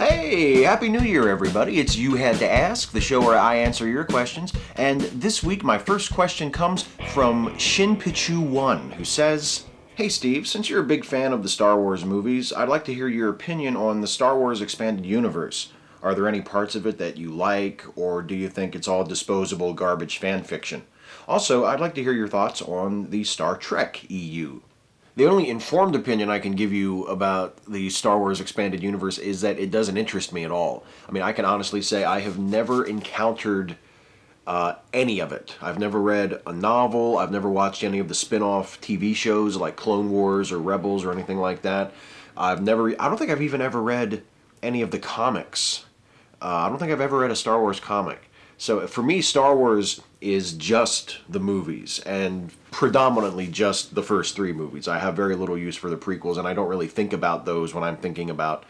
Hey, Happy New Year, everybody. It's You Had to Ask, the show where I answer your questions. And this week, my first question comes from Shinpichu1, who says, Hey, Steve, since you're a big fan of the Star Wars movies, I'd like to hear your opinion on the Star Wars Expanded Universe. Are there any parts of it that you like, or do you think it's all disposable garbage fan fiction? Also, I'd like to hear your thoughts on the Star Trek EU. The only informed opinion I can give you about the Star Wars Expanded Universe is that it doesn't interest me at all. I mean, I can honestly say I have never encountered any of it. I've never read a novel. I've never watched any of the spin-off TV shows like Clone Wars or Rebels or anything like that. I don't think I've even ever read any of the comics. I don't think I've ever read a Star Wars comic. So for me, Star Wars is just the movies, and predominantly just the first three movies. I have very little use for the prequels, and I don't really think about those when I'm thinking about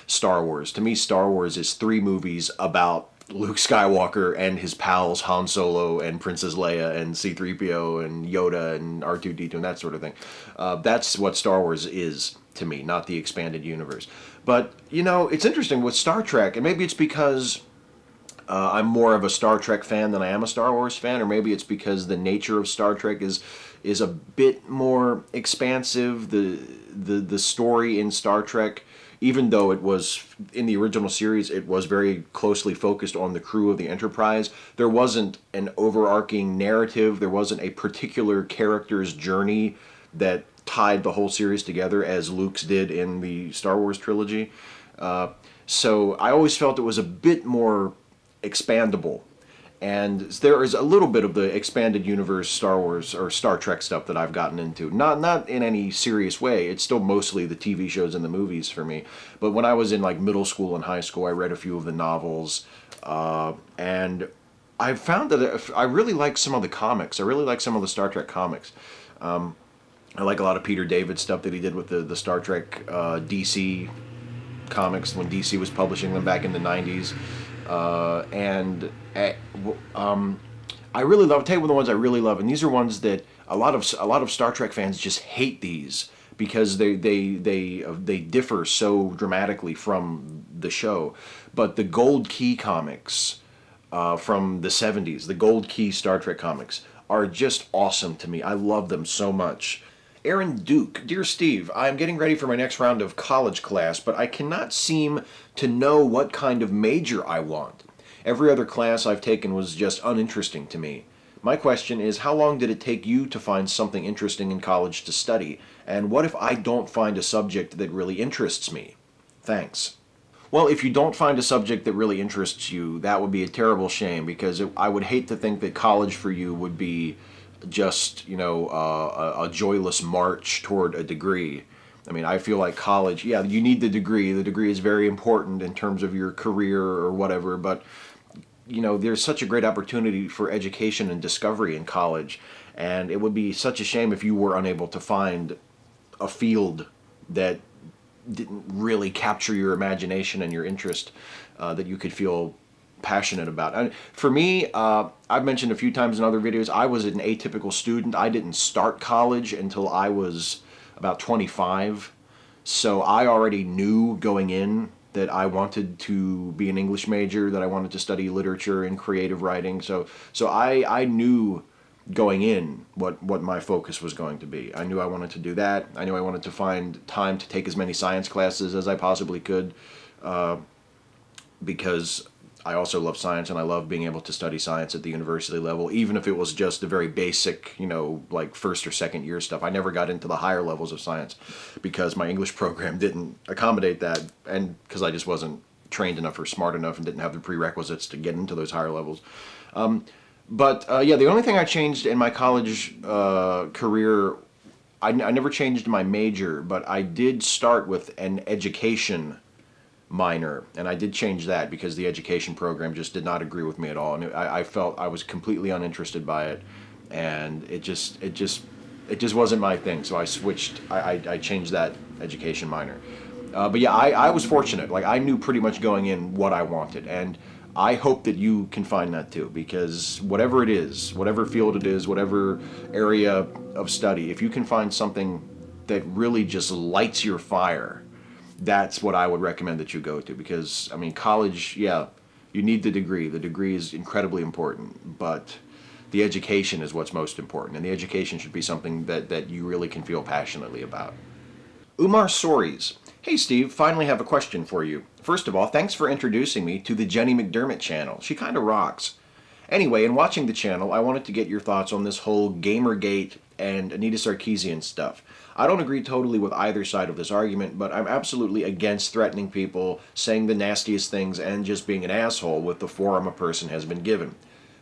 Star Wars. To me, Star Wars is three movies about Luke Skywalker and his pals Han Solo and Princess Leia and C-3PO and Yoda and R2-D2 and that sort of thing. That's what Star Wars is to me, not the expanded universe. But, you know, it's interesting with Star Trek, and maybe it's because I'm more of a Star Trek fan than I am a Star Wars fan, or maybe it's because the nature of Star Trek is a bit more expansive. The story in Star Trek, even though it was in the original series, it was very closely focused on the crew of the Enterprise. There wasn't an overarching narrative. There wasn't a particular character's journey that tied the whole series together as Luke's did in the Star Wars trilogy. So I always felt it was a bit more expandable, and there is a little bit of the expanded universe Star Wars or Star Trek stuff that I've gotten into. Not in any serious way. It's still mostly the TV shows and the movies for me. But when I was in like middle school and high school, I read a few of the novels, and I found that I really like some of the comics. I really like some of the Star Trek comics. I like a lot of Peter David stuff that he did with the Star Trek DC comics when DC was publishing them back in the 90s. I really love. I'll tell you one of the ones I really love, and these are ones that a lot of Star Trek fans just hate these because they differ so dramatically from the show. But the Gold Key comics from the 70s, the Gold Key Star Trek comics, are just awesome to me. I love them so much. Aaron Duke, Dear Steve, I'm getting ready for my next round of college class, but I cannot seem to know what kind of major I want. Every other class I've taken was just uninteresting to me. My question is, how long did it take you to find something interesting in college to study? And what if I don't find a subject that really interests me? Thanks. Well, if you don't find a subject that really interests you, that would be a terrible shame, because I would hate to think that college for you would be just, you know, a joyless march toward a degree. I mean, I feel like college, yeah, you need the degree. The degree is very important in terms of your career or whatever, but, you know, there's such a great opportunity for education and discovery in college, and it would be such a shame if you were unable to find a field that didn't really capture your imagination and your interest, that you could feel passionate about. And for me, I've mentioned a few times in other videos, I was an atypical student. I didn't start college until I was about 25. So I already knew going in that I wanted to be an English major, that I wanted to study literature and creative writing. So I knew going in what my focus was going to be. I knew I wanted to do that. I knew I wanted to find time to take as many science classes as I possibly could, because I also love science, and I love being able to study science at the university level, even if it was just the very basic, you know, like first or second year stuff. I never got into the higher levels of science because my English program didn't accommodate that, and because I just wasn't trained enough or smart enough and didn't have the prerequisites to get into those higher levels. Yeah, the only thing I changed in my college career, I never changed my major, but I did start with an education minor, and I did change that because the education program just did not agree with me at all, and I felt I was completely uninterested by it, and it just wasn't my thing. So I switched. I changed that education minor. But yeah, I was fortunate. Like, I knew pretty much going in what I wanted, and I hope that you can find that too, because whatever it is, whatever field it is, whatever area of study, if you can find something that really just lights your fire, that's what I would recommend that you go to, because, I mean, college, yeah, you need the degree. The degree is incredibly important, but the education is what's most important, and the education should be something that you really can feel passionately about. Umar Sories. Hey Steve, finally have a question for you. First of all, thanks for introducing me to the Jenny McDermott channel. She kinda rocks. Anyway, in watching the channel, I wanted to get your thoughts on this whole Gamergate and Anita Sarkeesian stuff. I don't agree totally with either side of this argument, but I'm absolutely against threatening people, saying the nastiest things, and just being an asshole with the forum a person has been given.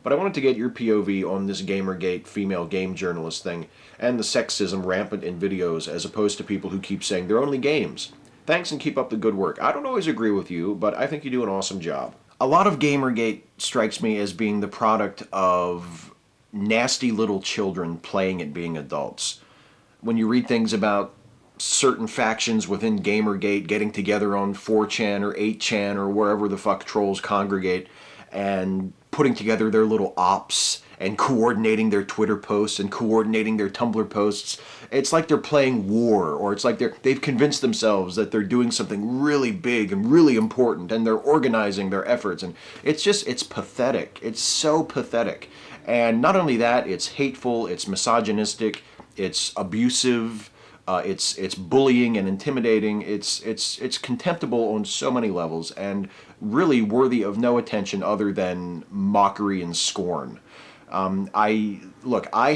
But I wanted to get your POV on this Gamergate female game journalist thing, and the sexism rampant in videos, as opposed to people who keep saying they're only games. Thanks and keep up the good work. I don't always agree with you, but I think you do an awesome job. A lot of Gamergate strikes me as being the product of nasty little children playing at being adults. When you read things about certain factions within Gamergate getting together on 4chan or 8chan or wherever the fuck trolls congregate and putting together their little ops and coordinating their Twitter posts and coordinating their Tumblr posts, it's like they're playing war, or it's like they've convinced themselves that they're doing something really big and really important, and they're organizing their efforts, and it's pathetic. It's so pathetic. And not only that, it's hateful, it's misogynistic, it's abusive, it's bullying and intimidating. It's contemptible on so many levels, and really worthy of no attention other than mockery and scorn. I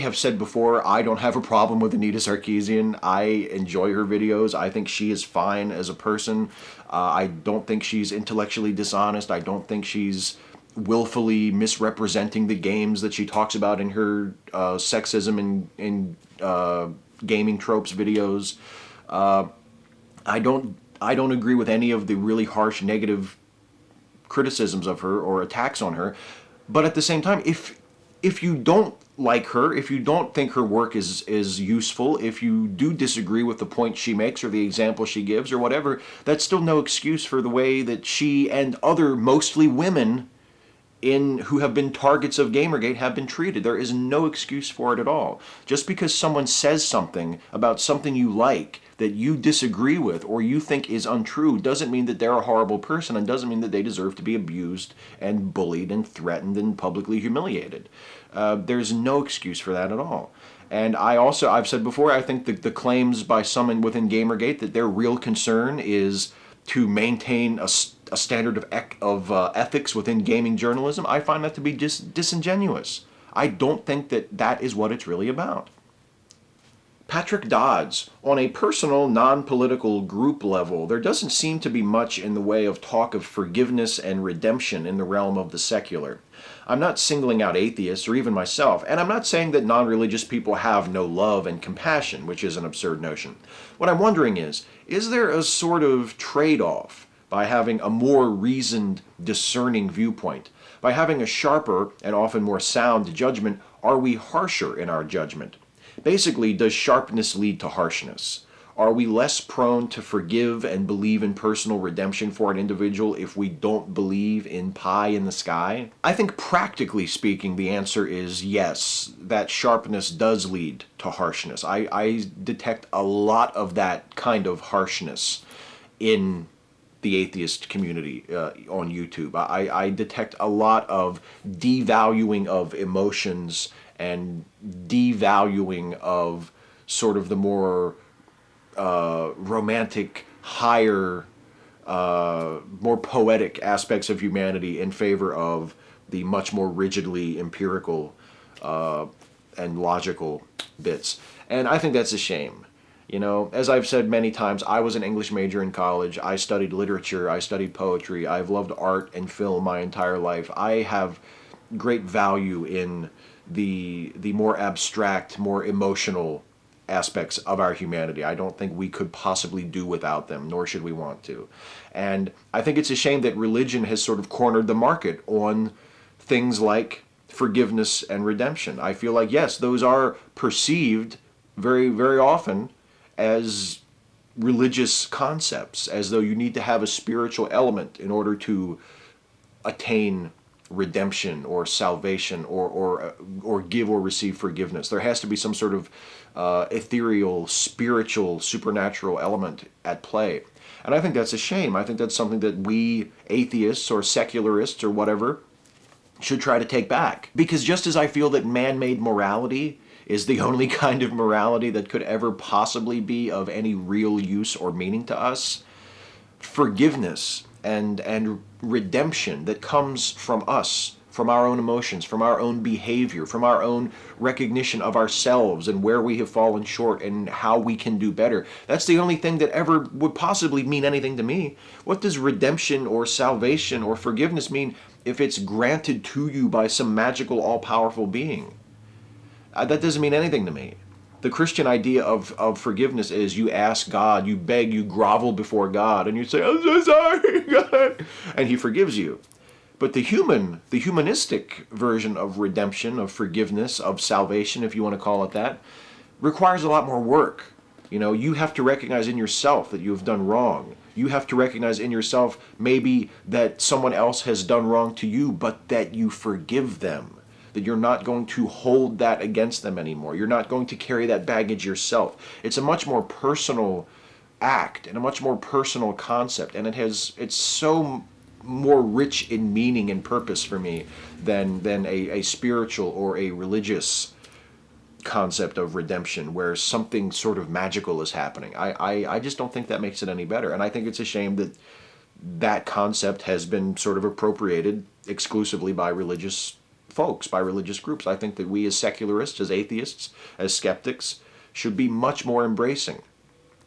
have said before, I don't have a problem with Anita Sarkeesian. I enjoy her videos. I think she is fine as a person. I don't think she's intellectually dishonest. I don't think she's willfully misrepresenting the games that she talks about in her sexism and gaming tropes videos. I don't agree with any of the really harsh negative criticisms of her or attacks on her. But at the same time, if you don't like her, if you don't think her work is useful, if you do disagree with the point she makes or the example she gives or whatever, that's still no excuse for the way that she and other mostly women who have been targets of Gamergate have been treated. There is no excuse for it at all. Just because someone says something about something you like that you disagree with or you think is untrue doesn't mean that they're a horrible person, and doesn't mean that they deserve to be abused and bullied and threatened and publicly humiliated. There's no excuse for that at all. And I've said before, I think the claims by someone within Gamergate that their real concern is to maintain a standard of ethics within gaming journalism, I find that to be disingenuous. I don't think that is what it's really about. Patrick Dodds, on a personal, non-political group level, there doesn't seem to be much in the way of talk of forgiveness and redemption in the realm of the secular. I'm not singling out atheists or even myself, and I'm not saying that non-religious people have no love and compassion, which is an absurd notion. What I'm wondering is there a sort of trade-off by having a more reasoned, discerning viewpoint? By having a sharper and often more sound judgment, are we harsher in our judgment? Basically, does sharpness lead to harshness? Are we less prone to forgive and believe in personal redemption for an individual if we don't believe in pie in the sky? I think practically speaking, the answer is yes, that sharpness does lead to harshness. I detect a lot of that kind of harshness in the atheist community on YouTube. I detect a lot of devaluing of emotions and devaluing of sort of the more romantic, higher, more poetic aspects of humanity in favor of the much more rigidly empirical and logical bits. And I think that's a shame. You know, as I've said many times, I was an English major in college. I studied literature. I studied poetry. I've loved art and film my entire life. I have great value in the more abstract, more emotional aspects of our humanity. I don't think we could possibly do without them, nor should we want to. And I think it's a shame that religion has sort of cornered the market on things like forgiveness and redemption. I feel like, yes, those are perceived very, very often as religious concepts, as though you need to have a spiritual element in order to attain redemption or salvation or give or receive forgiveness. There has to be some sort of ethereal, spiritual, supernatural element at play. And I think that's a shame. I think that's something that we atheists or secularists or whatever should try to take back. Because just as I feel that man-made morality is the only kind of morality that could ever possibly be of any real use or meaning to us, forgiveness and redemption that comes from us, from our own emotions, from our own behavior, from our own recognition of ourselves and where we have fallen short and how we can do better. That's the only thing that ever would possibly mean anything to me. What does redemption or salvation or forgiveness mean if it's granted to you by some magical, all-powerful being? That doesn't mean anything to me. The Christian idea of forgiveness is you ask God, you beg, you grovel before God, and you say, I'm so sorry, God, and He forgives you. But the humanistic version of redemption, of forgiveness, of salvation, if you want to call it that, requires a lot more work. You know, you have to recognize in yourself that you have done wrong. You have to recognize in yourself maybe that someone else has done wrong to you, but that you forgive them. That you're not going to hold that against them anymore. You're not going to carry that baggage yourself. It's a much more personal act and a much more personal concept, and it's so more rich in meaning and purpose for me than a spiritual or a religious concept of redemption where something sort of magical is happening. I just don't think that makes it any better, and I think it's a shame that that concept has been sort of appropriated exclusively by religious folks, by religious groups. I think that we as secularists, as atheists, as skeptics, should be much more embracing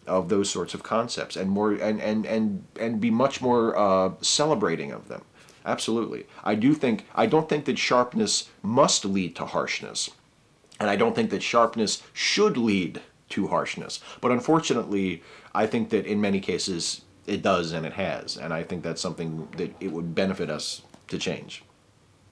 of those sorts of concepts and more and be much more celebrating of them. Absolutely. I don't think that sharpness must lead to harshness, and I don't think that sharpness should lead to harshness. But unfortunately, I think that in many cases it does, and it has, and I think that's something that it would benefit us to change.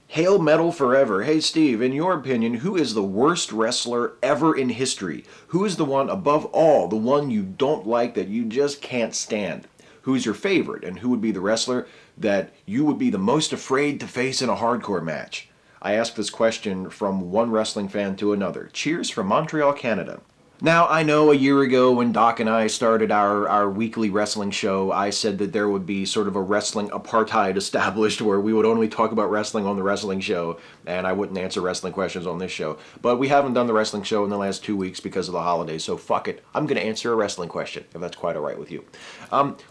Hail Metal Forever. Hey Steve, in your opinion, who is the worst wrestler ever in history? Who is the one above all, the one you don't like, that you just can't stand? Who's your favorite, and who would be the wrestler that you would be the most afraid to face in a hardcore match? I ask this question from one wrestling fan to another. Cheers from Montreal, Canada. Now, I know a year ago when Doc and I started our weekly wrestling show, I said that there would be sort of a wrestling apartheid established where we would only talk about wrestling on the wrestling show, and I wouldn't answer wrestling questions on this show. But we haven't done the wrestling show in the last 2 weeks because of the holidays, so fuck it. I'm going to answer a wrestling question, if that's quite all right with you.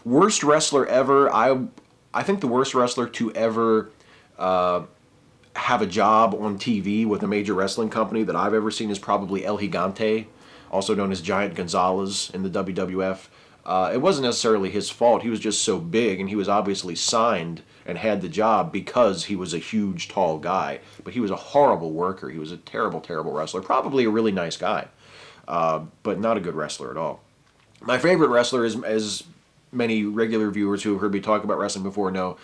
Worst wrestler ever, I think the worst wrestler to ever have a job on TV with a major wrestling company that I've ever seen is probably El Gigante, also known as Giant Gonzalez in the WWF. It wasn't necessarily his fault. He was just so big, and he was obviously signed and had the job because he was a huge, tall guy. But he was a horrible worker. He was a terrible, terrible wrestler. Probably a really nice guy, but not a good wrestler at all. My favorite wrestler, as many regular viewers who have heard me talk about wrestling before know,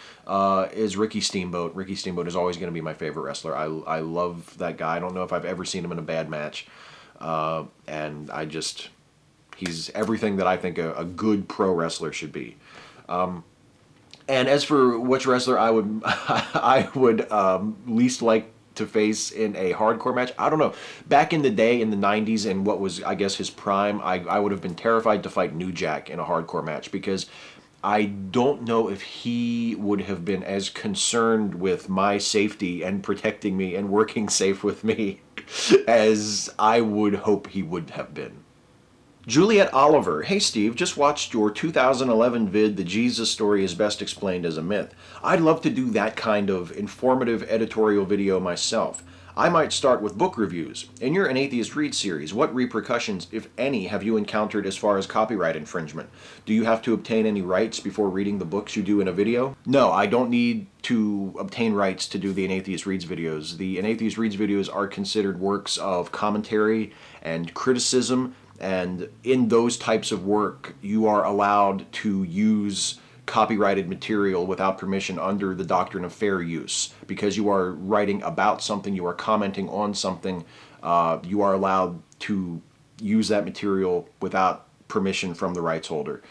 is Ricky Steamboat. Ricky Steamboat is always going to be my favorite wrestler. I love that guy. I don't know if I've ever seen him in a bad match. And he's everything that I think a good pro wrestler should be. And as for which wrestler I would I would least like to face in a hardcore match, I don't know. Back in the day, in the 90s, and what was, I guess, his prime, I would have been terrified to fight New Jack in a hardcore match because I don't know if he would have been as concerned with my safety and protecting me and working safe with me as I would hope he would have been. Juliet Oliver. Hey Steve, just watched your 2011 vid, The Jesus Story is Best Explained as a Myth. I'd love to do that kind of informative editorial video myself. I might start with book reviews. In your An Atheist Reads series, what repercussions, if any, have you encountered as far as copyright infringement? Do you have to obtain any rights before reading the books you do in a video? No, I don't need to obtain rights to do the An Atheist Reads videos. The An Atheist Reads videos are considered works of commentary and criticism, and in those types of work, you are allowed to use copyrighted material without permission under the doctrine of fair use. Because you are writing about something, you are commenting on something, you are allowed to use that material without permission from the rights holder.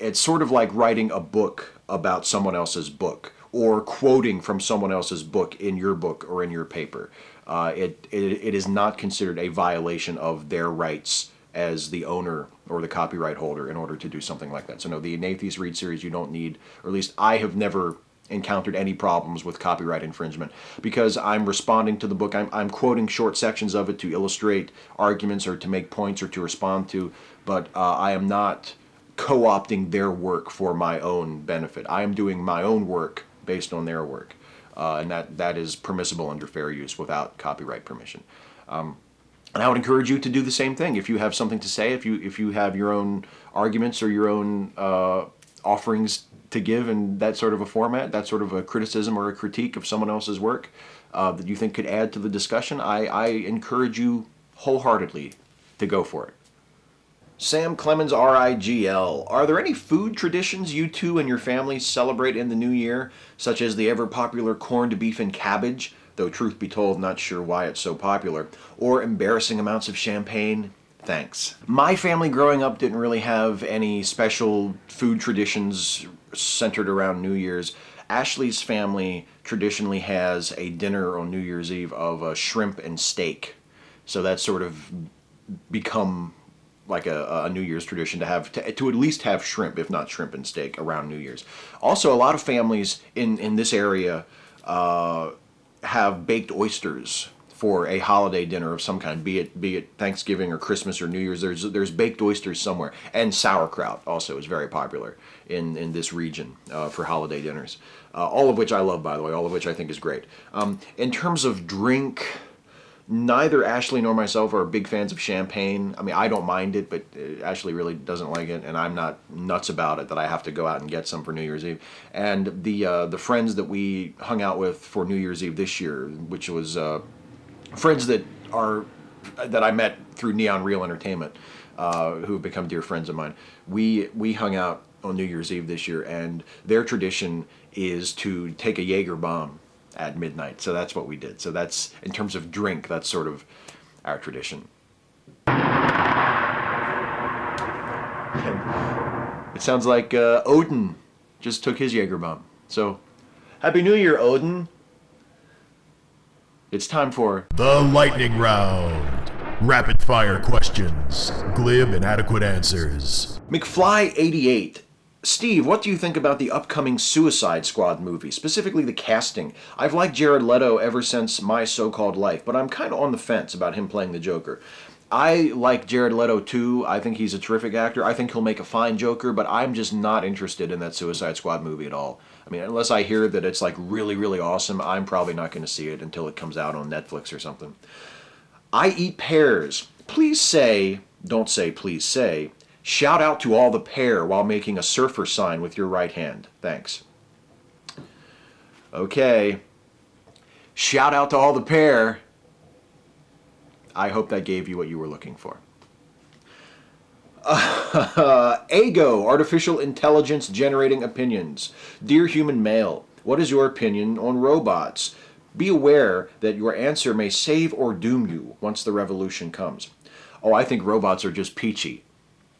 It's sort of like writing a book about someone else's book, or quoting from someone else's book in your book or in your paper. It is not considered a violation of their rights as the owner or the copyright holder in order to do something like that. So no, the Atheist Read series, you don't need, or at least I have never encountered any problems with copyright infringement because I'm responding to the book. I'm quoting short sections of it to illustrate arguments or to make points or to respond to, but I am not co-opting their work for my own benefit. I am doing my own work based on their work, and that is permissible under fair use without copyright permission. And I would encourage you to do the same thing. If you have something to say, if you have your own arguments or your own offerings to give in that sort of a format, that sort of a criticism or a critique of someone else's work that you think could add to the discussion, I encourage you wholeheartedly to go for it. Sam Clemens, RIGL. Are there any food traditions you two and your family celebrate in the new year, such as the ever-popular corned beef and cabbage, though truth be told, not sure why it's so popular, or embarrassing amounts of champagne? Thanks. My family growing up didn't really have any special food traditions centered around New Year's. Ashley's family traditionally has a dinner on New Year's Eve of shrimp and steak. So that's sort of become like a New Year's tradition to have to at least have shrimp, if not shrimp and steak, around New Year's. Also, a lot of families in this area have baked oysters for a holiday dinner of some kind, be it Thanksgiving or Christmas or New Year's. There's baked oysters somewhere, and sauerkraut also is very popular in this region for holiday dinners. All of which I love, by the way. All of which I think is great. In terms of drink, neither Ashley nor myself are big fans of champagne. I mean, I don't mind it, but Ashley really doesn't like it, and I'm not nuts about it that I have to go out and get some for New Year's Eve. And the friends that we hung out with for New Year's Eve this year, which was friends that I met through Neon Real Entertainment, who have become dear friends of mine. We hung out on New Year's Eve this year, and their tradition is to take a Jaeger bomb at midnight. So that's what we did. So that's, in terms of drink, that's sort of our tradition. It sounds like Odin just took his Jaeger bomb. So, Happy New Year, Odin. It's time for the lightning round. Rapid fire questions, glib and adequate answers. McFly88. Steve, what do you think about the upcoming Suicide Squad movie, specifically the casting? I've liked Jared Leto ever since My So-Called Life, but I'm kind of on the fence about him playing the Joker. I like Jared Leto too. I think he's a terrific actor. I think he'll make a fine Joker, but I'm just not interested in that Suicide Squad movie at all. I mean, unless I hear that it's like really, really awesome, I'm probably not going to see it until it comes out on Netflix or something. I eat pears. Please say, don't say please say, shout out to all the pair while making a surfer sign with your right hand. Thanks. Okay. Shout out to all the pair. I hope that gave you what you were looking for. Ego, artificial intelligence generating opinions. Dear human male, what is your opinion on robots? Be aware that your answer may save or doom you once the revolution comes. Oh, I think robots are just peachy.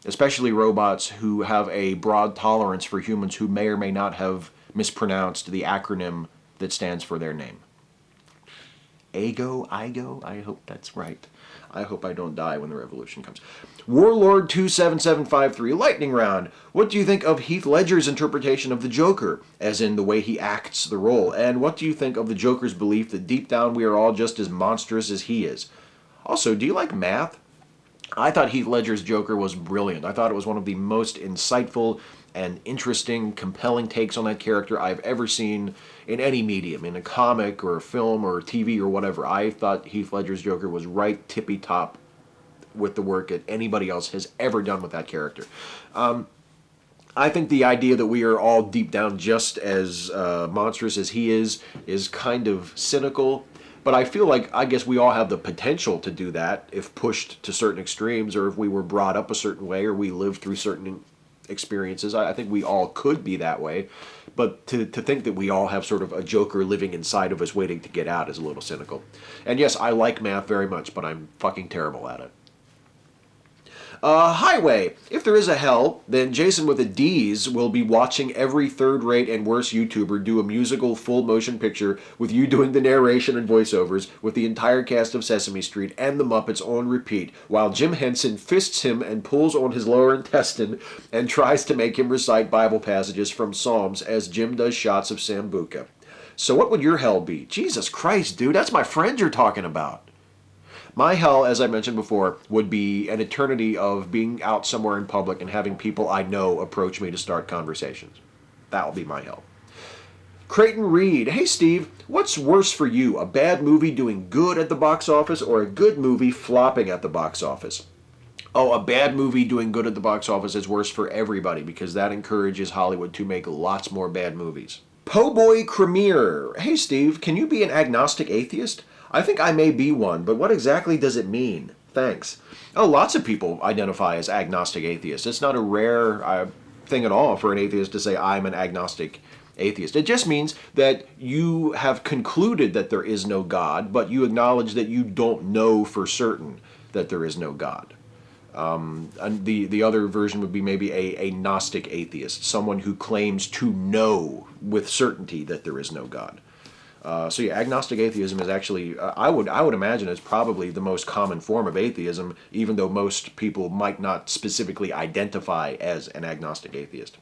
Especially robots who have a broad tolerance for humans who may or may not have mispronounced the acronym that stands for their name. Ego, IGO, I hope that's right. I hope I don't die when the revolution comes. Warlord27753, lightning round. What do you think of Heath Ledger's interpretation of the Joker, as in the way he acts the role? And what do you think of the Joker's belief that deep down we are all just as monstrous as he is? Also, do you like math? I thought Heath Ledger's Joker was brilliant. I thought it was one of the most insightful and interesting, compelling takes on that character I've ever seen in any medium, in a comic or a film or TV or whatever. I thought Heath Ledger's Joker was right tippy top with the work that anybody else has ever done with that character. I think the idea that we are all deep down just as monstrous as he is kind of cynical. But I feel like, I guess we all have the potential to do that if pushed to certain extremes, or if we were brought up a certain way, or we lived through certain experiences. I think we all could be that way. But to think that we all have sort of a Joker living inside of us waiting to get out is a little cynical. And yes, I like math very much, but I'm fucking terrible at it. Highway. If there is a hell, then Jason with a D's will be watching every third-rate and worse YouTuber do a musical full-motion picture with you doing the narration and voiceovers with the entire cast of Sesame Street and the Muppets on repeat, while Jim Henson fists him and pulls on his lower intestine and tries to make him recite Bible passages from Psalms as Jim does shots of Sambuca. So what would your hell be? Jesus Christ, dude, that's my friend you're talking about. My hell, as I mentioned before, would be an eternity of being out somewhere in public and having people I know approach me to start conversations. That will be my hell. Creighton Reed. Hey, Steve, what's worse for you, a bad movie doing good at the box office or a good movie flopping at the box office? Oh, a bad movie doing good at the box office is worse for everybody because that encourages Hollywood to make lots more bad movies. Po Boy Cremier. Hey, Steve, can you be an agnostic atheist? I think I may be one, but what exactly does it mean? Thanks. Oh, lots of people identify as agnostic atheists. It's not a rare thing at all for an atheist to say, I'm an agnostic atheist. It just means that you have concluded that there is no God, but you acknowledge that you don't know for certain that there is no God. And the other version would be maybe a Gnostic atheist, someone who claims to know with certainty that there is no God. So yeah, agnostic atheism is actually, I would imagine it's probably the most common form of atheism, even though most people might not specifically identify as an agnostic atheist.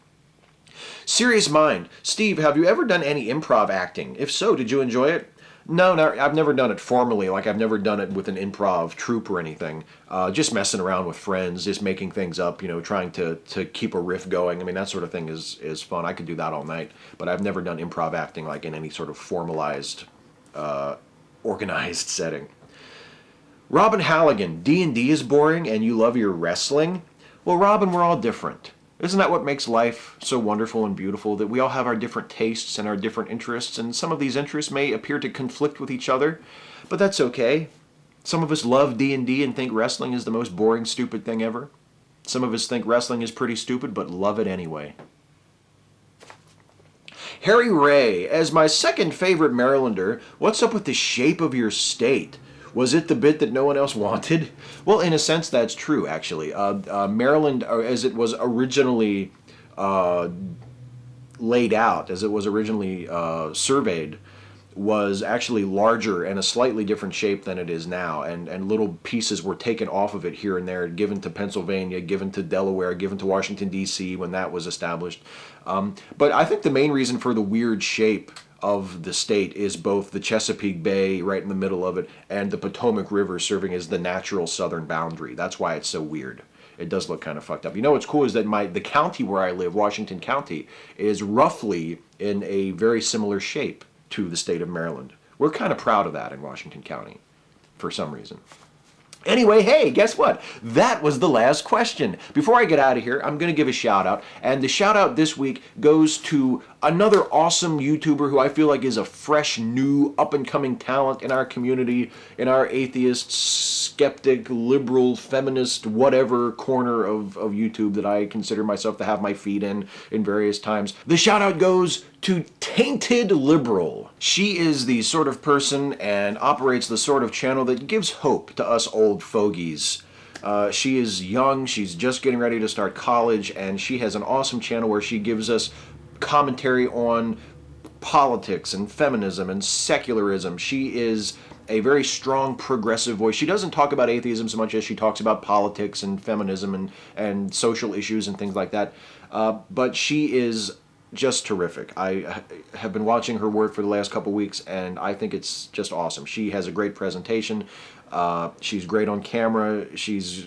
Serious Mind. Steve, have you ever done any improv acting? If so, did you enjoy it? No, I've never done it formally. Like, I've never done it with an improv troupe or anything. Just messing around with friends, just making things up, trying to keep a riff going. I mean, that sort of thing is fun. I could do that all night. But I've never done improv acting, like, in any sort of formalized, organized setting. Robin Halligan, D&D is boring and you love your wrestling? Well, Robin, we're all different. Isn't that what makes life so wonderful and beautiful, that we all have our different tastes and our different interests, and some of these interests may appear to conflict with each other, but that's okay. Some of us love D&D and think wrestling is the most boring, stupid thing ever. Some of us think wrestling is pretty stupid, but love it anyway. Harry Ray, as my second favorite Marylander, what's up with the shape of your state? Was it the bit that no one else wanted? Well, in a sense, that's true, actually. Maryland, as it was originally laid out, as it was originally surveyed, was actually larger and a slightly different shape than it is now. And little pieces were taken off of it here and there, given to Pennsylvania, given to Delaware, given to Washington, D.C. when that was established. But I think the main reason for the weird shape of the state is both the Chesapeake Bay right in the middle of it and the Potomac River serving as the natural southern boundary. That's why it's so weird. It does look kind of fucked up. You know what's cool is that the county where I live, Washington County, is roughly in a very similar shape to the state of Maryland. We're kind of proud of that in Washington County for some reason. Anyway, hey, guess what? That was the last question. Before I get out of here, I'm going to give a shout out. And the shout out this week goes to another awesome YouTuber who I feel like is a fresh, new, up-and-coming talent in our community, in our atheist, skeptic, liberal, feminist, whatever corner of YouTube that I consider myself to have my feet in various times. The shout out goes to Tainted Liberal. She is the sort of person and operates the sort of channel that gives hope to us old fogies. She is young, she's just getting ready to start college, and she has an awesome channel where she gives us commentary on politics and feminism and secularism. She is a very strong progressive voice. She doesn't talk about atheism so much as she talks about politics and feminism and social issues and things like that. But she is just terrific. I have been watching her work for the last couple weeks, and I think it's just awesome. She has a great presentation. She's great on camera. She's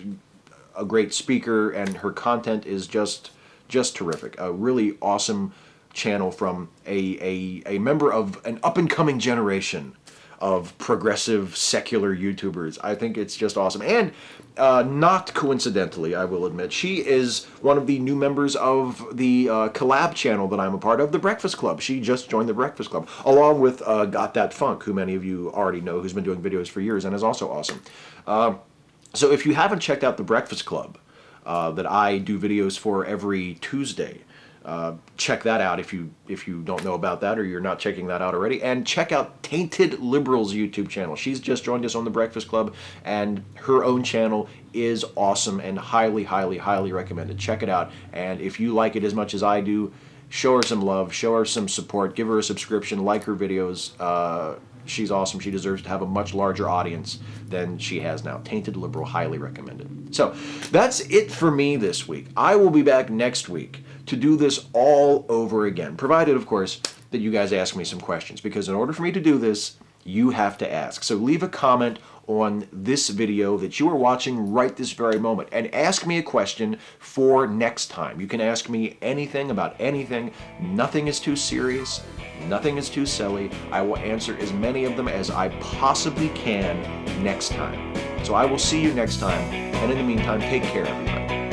a great speaker, and her content is just terrific. A really awesome channel from a member of an up-and-coming generation of progressive secular YouTubers. I think it's just awesome. And not coincidentally, I will admit, she is one of the new members of the collab channel that I'm a part of, The Breakfast Club. She just joined The Breakfast Club, along with gothatfunk, who many of you already know, who's been doing videos for years and is also awesome. So if you haven't checked out The Breakfast Club, that I do videos for every Tuesday, check that out if you don't know about that or you're not checking that out already. And check out Tainted Liberal's YouTube channel. She's just joined us on the Breakfast Club, and her own channel is awesome and highly, highly, highly recommended. Check it out. And if you like it as much as I do, show her some love, show her some support, give her a subscription, like her videos. She's awesome. She deserves to have a much larger audience than she has now. Tainted Liberal, highly recommended. So that's it for me this week. I will be back next week to do this all over again, provided, of course, that you guys ask me some questions, because in order for me to do this, you have to ask. So leave a comment on this video that you are watching right this very moment and ask me a question for next time. You can ask me anything about anything. Nothing is too serious. Nothing is too silly. I will answer as many of them as I possibly can next time. So I will see you next time, and in the meantime, take care, everybody.